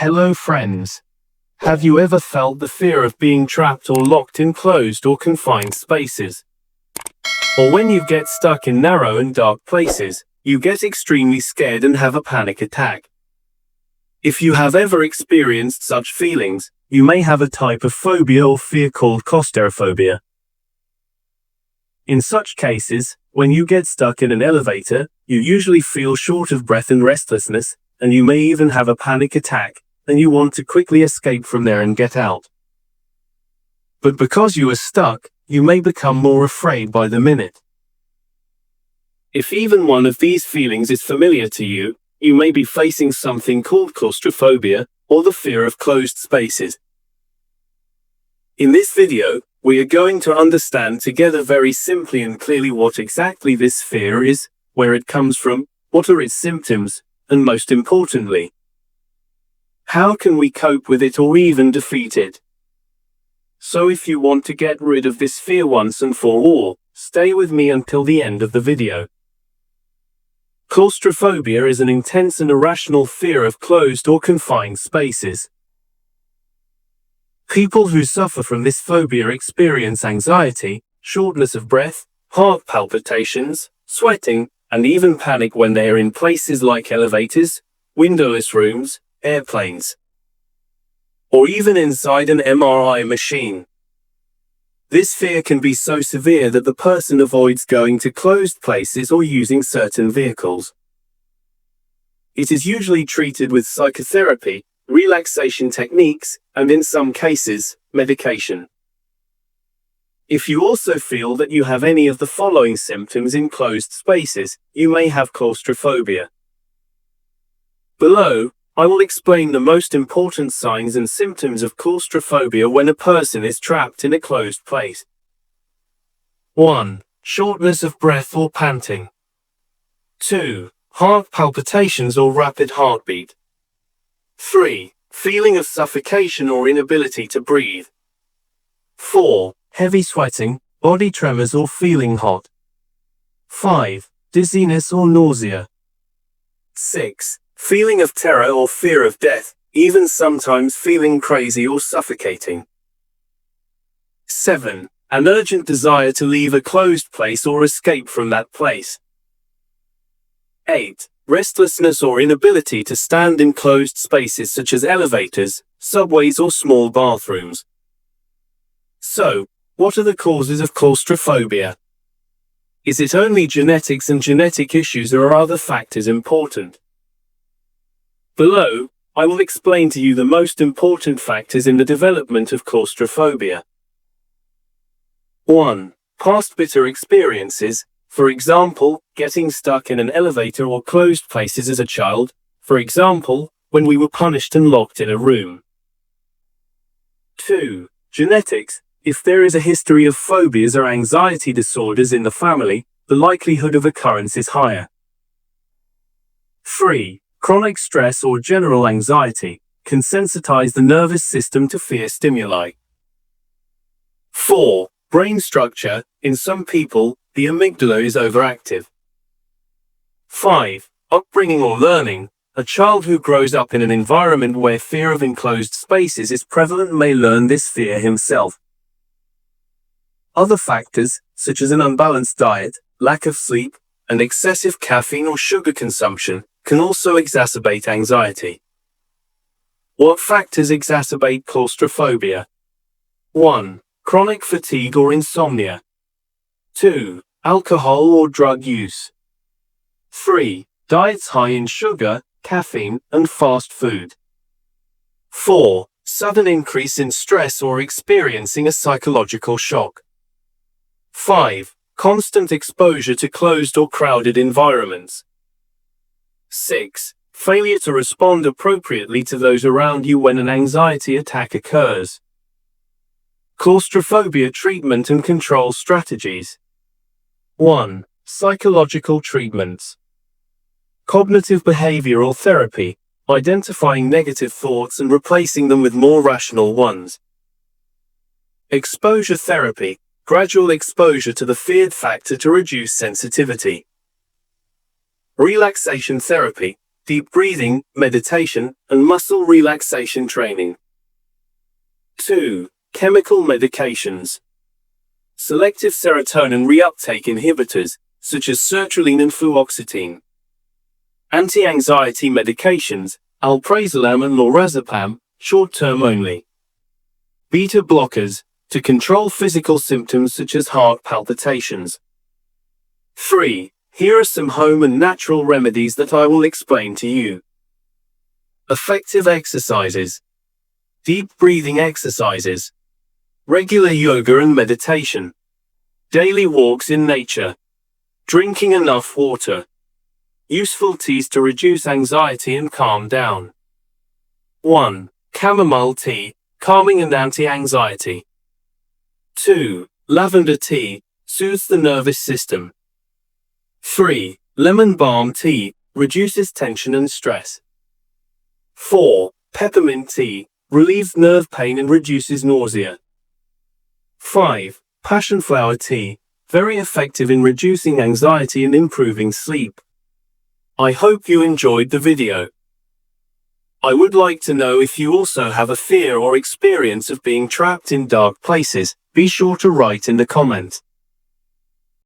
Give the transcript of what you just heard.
Hello friends. Have you ever felt the fear of being trapped or locked in closed or confined spaces? Or when you get stuck in narrow and dark places, you get extremely scared and have a panic attack. If you have ever experienced such feelings, you may have a type of phobia or fear called claustrophobia. In such cases, when you get stuck in an elevator, you usually feel short of breath and restlessness, and you may even have a panic attack, and you want to quickly escape from there and get out. But because you are stuck, you may become more afraid by the minute. If even one of these feelings is familiar to you, you may be facing something called claustrophobia, or the fear of closed spaces. In this video, we are going to understand together very simply and clearly what exactly this fear is, where it comes from, what are its symptoms, and most importantly, how can we cope with it or even defeat it? So if you want to get rid of this fear once and for all, stay with me until the end of the video. Claustrophobia is an intense and irrational fear of closed or confined spaces. People who suffer from this phobia experience anxiety, shortness of breath, heart palpitations, sweating, and even panic when they are in places like elevators, windowless rooms, airplanes, or even inside an MRI machine. This fear can be so severe that the person avoids going to closed places or using certain vehicles. It is usually treated with psychotherapy, relaxation techniques, and in some cases, medication. If you also feel that you have any of the following symptoms in closed spaces, you may have claustrophobia. Below, I will explain the most important signs and symptoms of claustrophobia when a person is trapped in a closed place. 1. Shortness of breath or panting. 2. Heart palpitations or rapid heartbeat. 3. Feeling of suffocation or inability to breathe. 4. Heavy sweating, body tremors or feeling hot. 5. Dizziness or nausea. 6. Feeling of terror or fear of death, even sometimes feeling crazy or suffocating. 7. An urgent desire to leave a closed place or escape from that place. 8. Restlessness or inability to stand in closed spaces such as elevators, subways or small bathrooms. So, what are the causes of claustrophobia? Is it only genetics and genetic issues, or are other factors important? Below, I will explain to you the most important factors in the development of claustrophobia. 1. Past bitter experiences, for example, getting stuck in an elevator or closed places as a child, for example, when we were punished and locked in a room. 2. Genetics. If there is a history of phobias or anxiety disorders in the family, the likelihood of occurrence is higher. 3. Chronic stress or general anxiety can sensitize the nervous system to fear stimuli. 4. Brain structure. In some people, the amygdala is overactive. 5. Upbringing or learning. A child who grows up in an environment where fear of enclosed spaces is prevalent may learn this fear himself. Other factors, such as an unbalanced diet, lack of sleep, and excessive caffeine or sugar consumption, can also exacerbate anxiety. What factors exacerbate claustrophobia? 1. Chronic fatigue or insomnia. 2. Alcohol or drug use. 3. Diets high in sugar, caffeine, and fast food. 4. Sudden increase in stress or experiencing a psychological shock. 5. Constant exposure to closed or crowded environments. 6. Failure to respond appropriately to those around you when an anxiety attack occurs. Claustrophobia treatment and control strategies. 1. Psychological treatments. Cognitive behavioral therapy, identifying negative thoughts and replacing them with more rational ones. Exposure therapy, gradual exposure to the feared factor to reduce sensitivity. Relaxation therapy, deep breathing, meditation, and muscle relaxation training. 2. Chemical medications. Selective serotonin reuptake inhibitors, such as sertraline and fluoxetine. Anti-anxiety medications, alprazolam and lorazepam, short-term only. Beta blockers, to control physical symptoms such as heart palpitations. 3. Here are some home and natural remedies that I will explain to you. Effective exercises. Deep breathing exercises. Regular yoga and meditation. Daily walks in nature. Drinking enough water. Useful teas to reduce anxiety and calm down. 1. Chamomile tea, calming and anti-anxiety. 2. Lavender tea, soothes the nervous system. 3. Lemon balm tea, reduces tension and stress. 4. Peppermint tea, relieves nerve pain and reduces nausea. 5. Passion flower tea, very effective in reducing anxiety and improving sleep. I hope you enjoyed the video. I would like to know if you also have a fear or experience of being trapped in dark places. Be sure to write in the comments.